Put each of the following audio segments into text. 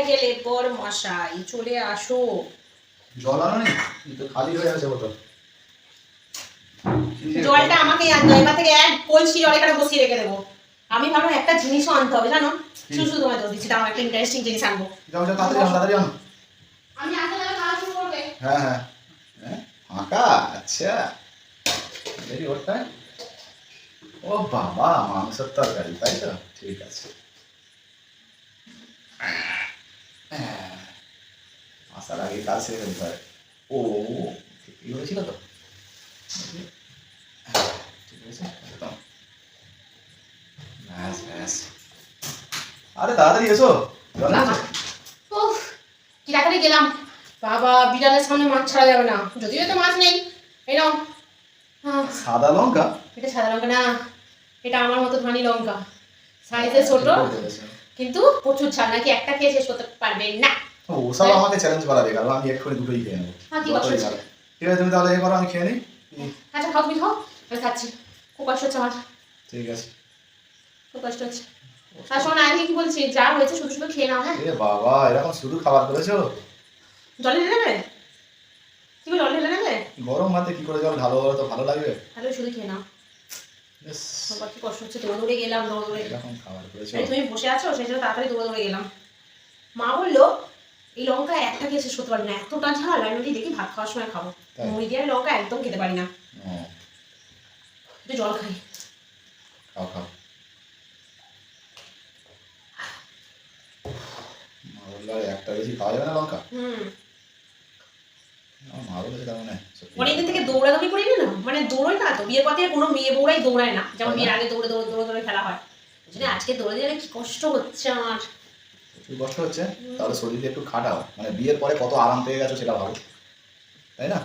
কোথায় গেলে বর মশাই? চলে আসো। জল আনো নি? তো খালি হয়ে আছে বোতল। জলটা আমাকেই আনতে হবে, এবার থেকে এক কলসি জল এখানে বসিয়ে রেখে দেবো। আমি ভাবলাম একটা জিনিসও আনতে হবে, জানো? শুধু তোমায় দোষ দিচ্ছি, তাও একটা ইন্টারেস্টিং জিনিস আনবো। যাও যাও তাড়াতাড়ি আনো। আমি আসতে গেলে খাওয়া শুরু করবে। হ্যাঁ হ্যাঁ হ্যাঁ ফাঁকা, আচ্ছা দেখি ওরটা। ও বাবা, মাংসের তরকারি, তাই তো? ঠিক আছে। আসার আগে কাজ সেরে ফেলতে হয়। ও কি হয়েছিল তো? ঠিক আছে একদম। ব্যাস ব্যাস, আরে তাড়াতাড়ি এসো, জল আছে? উফ, কি তাড়াতাড়ি গেলাম। বাবা, বিড়ালের সামনে মাছ ছাড়া যাবে না, যদিও তো মাছ নেই। এই নাও। সাদা লঙ্কা? এটা সাদা লঙ্কা না, এটা আমার মতো ধানি লঙ্কা, সাইজে ছোট, কিন্তু প্রচুর ঝাল, নাকি একটা খেয়ে শেষ করতে পারবে না। ওসব আমাকে চ্যালেঞ্জ করা দেখালো, আমি এক্ষুনি দুটোই খেয়ে নেবো। ঠিক আছে তুমি তাহলে এ করো, আমি খেয়ে নিই। আচ্ছা খাও, তুমি খাও, আমি খাচ্ছি। খুব কষ্ট হচ্ছে আমার। ঠিক আছে, খুব কষ্ট হচ্ছে। আর শোনো, আগে কি বলছি, যা হয়েছে শুধু শুধু খেয়ে নাও। হ্যাঁ, এ বাবা, এরকম শুধু খাবার করেছো? জলে ঢেলে নেবে? কি জল ঢেলে নেবে? গরম ভাতে কি করে জল ঢালো তো ভালো লাগবে? তাহলে শুধু খেয়ে নাও। বাবা কি কষ্ট হচ্ছে, দৌড়ে দৌড়ে গেলাম, দৌড়ে দৌড়ে। এরকম খাবার করেছো? তুমি বসে আছো সেই জন্য তাড়াতাড়ি দৌড়ে দৌড়ে গেলাম। মা বললো এই লঙ্কা একটা খেয়ে শেষ করতে পারি না, এতটা ঝাল। আমি বলি দেখি ভাত খাওয়ার সময় খাবো, মুড়ি দিয়ে লঙ্কা একদম খেতে পারি না। একটু জল খাই। খাও খাও। মা বললো একটা বেশি খাওয়া যাবে না লঙ্কা। মা বলেছে তার মানে অনেকদিন থেকে দৌড়াদৌড়ি করি না, মানে দৌড়োই না তো, বিয়ের পর থেকে কোনো মেয়ে বউরাই দৌড়ায় না, যেমন বিয়ের আগে দৌড়ে দৌড়ে দৌড়ে দৌড়ে খেলা হয়। ওই জন্য আজকে দৌড়ে দিয়ে কি কষ্ট হচ্ছে আমার। প্রচুর কষ্ট হচ্ছে, তাহলে শরীরে একটু খাটাও। মানে বিয়ের পরে কত আরাম পেয়ে গেছো সেটা ভাবো, তাই না?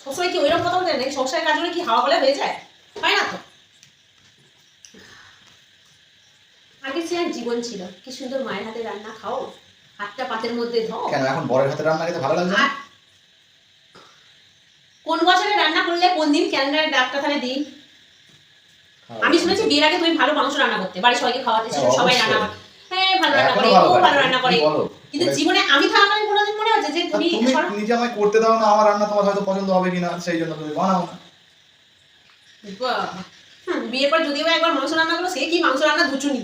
সবসময় কি ওইরকম কথা বলতে নাকি সংসারের কাজ কি হাওয়া বলে হয়ে যায়? হয় না তো। আগে সে এক জীবন ছিল, কি সুন্দর মায়ের হাতে রান্না খাও, হাতটা পাতের মধ্যে দাও। কেন এখন বরের হাতে রান্না খেতে ভালো লাগছে না? কোন বছরে রান্না করলে কোন দিন ক্যালেন্ডারে ডাকটা তাহলে দিই। আমি শুনেছি বিয়ের আগে তুমি ভালো মাংস রান্না করতে, বাড়ির সবাইকে খাওয়াতে, সবাই রান্না করে। হ্যাঁ ভালো রান্না করে, ও ভালো রান্না করে, কিন্তু জীবনে আমি থাকাকালীন কোনোদিন মনে হচ্ছে যে তুমি নিজে আমায় করতে দাও না, আমার রান্না তোমার হয়তো পছন্দ হবে কিনা, সেই জন্য তুমি বানাও না। বিয়ের পর যদিও একবার মাংস রান্না করো, সে কি মাংস রান্না দুচুনি,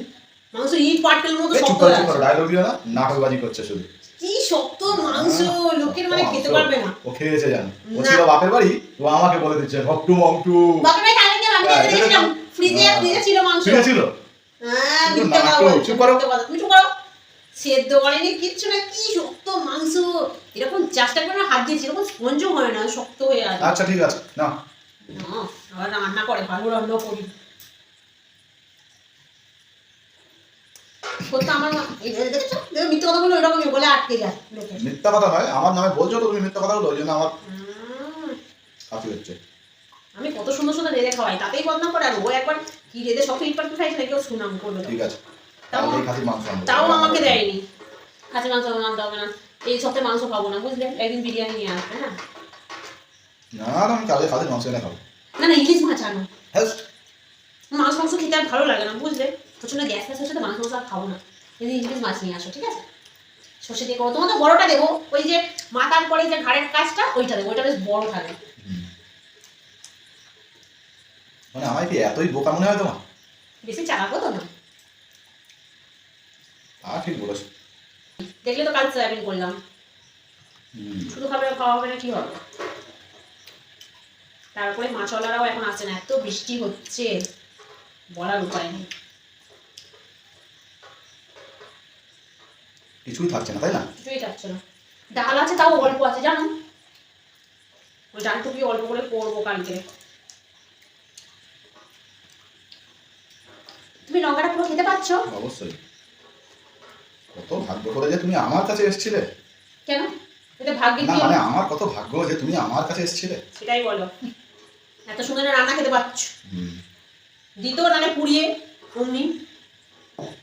মাংস ইট পাটকেলের মতো শক্ত হয়ে আছে। ডায়লগ দিও না, নাটকবাজি করছে শুধু। কি শক্ত মাংস, লোকের মানে খেতে পারবে না। ও খেয়েছে জানো, ও ছিল বাপের বাড়ি, তো আমাকে বলে দিচ্ছে ভক্তু মংটু। বাপের বাড়ি থাকলে আমি দেখেছিলাম ফ্রিজে ছিল মাংস। ফ্রিজে ছিল? হ্যাঁ, মিথ্যা কথা বলছো, চুপ করো। তুমি চুপ করো। সেদ্ধ করেনি কিচ্ছু না, কি শক্ত মাংস। এরকম চেষ্টা করে না, হাত দিয়েছি, এরকম স্পঞ্জও হয় না, শক্ত হয়ে আছে। আচ্ছা ঠিক আছে, না আবার রান্না করে, ভালো রান্না করি। আমার মিথ্যা কথা বলে ওইরকমই বলে আটকে যায় লোকে। মিথ্যা কথা নয়, আমার নামে বলছো তো তুমি মিথ্যা কথা বলো, ওই জন্য আমার কাছে হচ্ছে। আমি কত সুন্দর সুন্দর রেঁধে খাওয়াই, তাতেই বদনাম করে। আর ও একবার কি রেঁধে সব ইট পাটকে খাইছে না, কেউ সুনাম করবে। ঠিক আছে, তাও আমাকে দেয়নি। খাসি মাংস আনতে হবে না, এই সপ্তাহে মাংস খাবো না, বুঝলে? একদিন বিরিয়ানি নিয়ে আসবে। হ্যাঁ না না, আমি কালকে খাসির মাংস এনে খাবো। না না, ইলিশ মাছ আনো। হ্যাঁ, মাছ মাংস খেতে আর ভালো লাগে না, বুঝলে? প্রচন্ড গ্যাস ফ্যাস হচ্ছে তো, মাংস মাংস আর খাবো না। যদি ইলিশ মাছ নিয়ে আসো, ঠিক আছে? সর্ষে দিয়ে করো, তোমার তো বড়টা দেবো, ওই যে মাথার পরে যে ঘাড়ের কাজটা ওইটা দেবো, ওইটা বেশ বড় থাকে। মানে আমায় কি এতই বোকা মনে হয় তোমার? বেশি চালাকো তো না। ঠিক বলেছো। দেখলে তো কাল সয়াবিন করলাম, শুধু খাবার খাওয়া হবে না, কি হবে? তারপরে মাছওয়ালারাও এখন আসছে না, এত বৃষ্টি হচ্ছে, বলার উপায় নেই। কিছুই থাকছে না, তাই না? কিছুই থাকছে না। ডাল আছে, তাও অল্প আছে, জানো? ওই ডালটুকু অল্প করে করবো কালকে। তুমি লঙ্কাটা পুরো খেতে পাচ্ছো? অবশ্যই। কত ভাগ্য করে যে তুমি আমার কাছে এসেছিলে। কেন? এটা ভাগ্যে না কি? মানে আমার কত ভাগ্য যে তুমি আমার কাছে এসেছিলে। সেটাই বলো। এত সুন্দর রান্না খেতে পাচ্ছো। দিত নালে পুড়িয়ে অমনি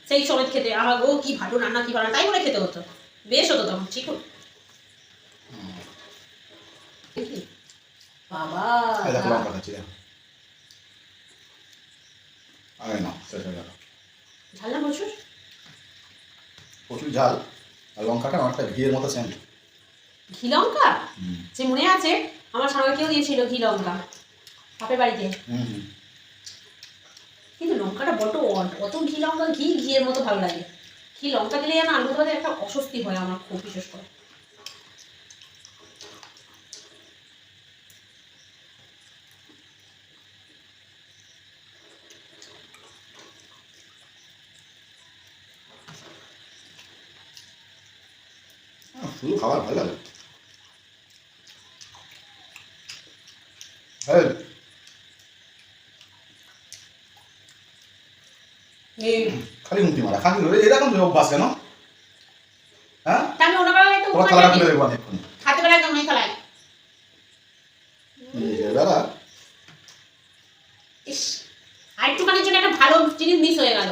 সেই সময় খেতে, আহা গো কি ভালো রান্না, কি ভালো, তাই বলে খেতে হতো, বেশ হতো তখন। ঠিক বাবা, লঙ্কা খাচ্ছি, আরে না শেষ হয়ে গেল। ঝাল না প্রচুর? প্রচুর ঝাল আর লঙ্কাটা অনেকটা ঘিয়ের মতো সেন্ট। ঘি লঙ্কা যে মনে আছে আমার সঙ্গে কেউ দিয়েছিল ঘি লঙ্কা বাপের বাড়িতে, কিন্তু লঙ্কাটা বড্ড অত ঘি লঙ্কা ঘিয়ের মতো ভালো লাগে। ঘি লঙ্কা দিলে যেন আলু ভাতে একটা অস্বস্তি হয় আমার খুব, বিশেষ করে। শুধু খাবার ভালো লাগে। খালি মুক্তি মারা খালি এরকম অভ্যাস কেন? হ্যাঁ আমি ওটা বেলায় একটু তোমার থালাটা খুলে দেবো অনেকক্ষণ। হাতে বেলায় একদম খেলায় দাদা ইস, আরেকটুখানির জন্য একটা ভালো জিনিস মিস হয়ে গেল।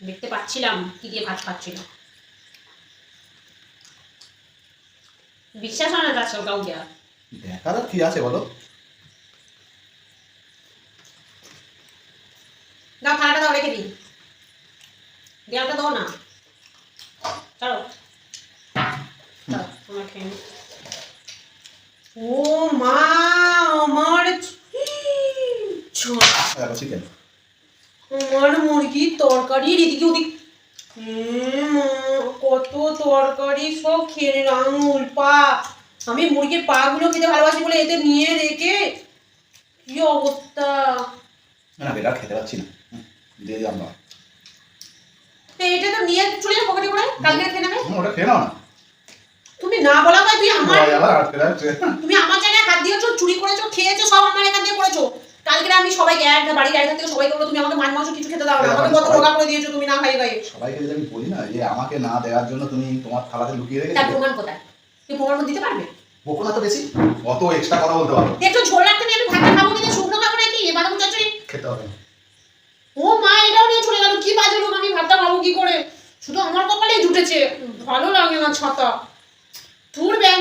দেখতে পাচ্ছিলাম কি দিয়ে ভাত খাচ্ছিল, বিশ্বাস হয় না তার সব কাউকে। দেখার আর কি আছে বলো? দাও থালাটা দাও, রেখে দিই, দেওয়ালটা দাও না। চলো চলো তোমার খেয়ে নিই। ও মা আমার চিকেন, আমার মুরগির তরকারি এদিকে ওদিক কত তরকারি সব খেয়ে নিলাম। আঙুল পা, আমি মুরগির পা গুলো খেতে ভালোবাসি বলে এতে নিয়ে রেখে কি অবস্থা। না বেটা খেতে পাচ্ছি না, দিয়ে দিলাম না। এটা তো নিয়ে চলে যাও পকেটে করে, কালকে খেয়ে নেবে। ওটা খেয়ে নাও না, তুমি না বলা হয় তুই আমার আটকে তুমি আমার জায়গায় হাত দিয়েছো, চুরি করেছো, খেয়েছো, সব আমার এখান দিয়ে করেছো। কালকে আমি সবাইকে বাড়ির এক থেকে সবাইকে বলো তুমি আমাকে মাছ মাংস কিছু খেতে দাও না, আমাকে কত রোগা করে দিয়েছো তুমি না খাই গায়ে। সবাইকে যদি আমি বলি না যে আমাকে না দেওয়ার জন্য তুমি তোমার থালাতে লুকিয়ে রেখেছো, তার প্রমাণ কোথায়? তুমি প্রমাণ দিতে পারবে? বকো না তো বেশি, অত এক্সট্রা কথা বলতে পারো। একটু ঝোল রাখতে নিয়ে আমি ভাতটা খাবো কিন্তু শুকনো খাবো নাকি এ বাদাম চচ্চড়ি খেতে হবে। ও মা এটাও নিয়ে চলে গেল, কি বাজে লোক, আমি ভাতটা খাবো কি করে? শুধু আমার কপালেই জুটেছে, ভালো লাগে না ছাতা। ধুর ব্যাং।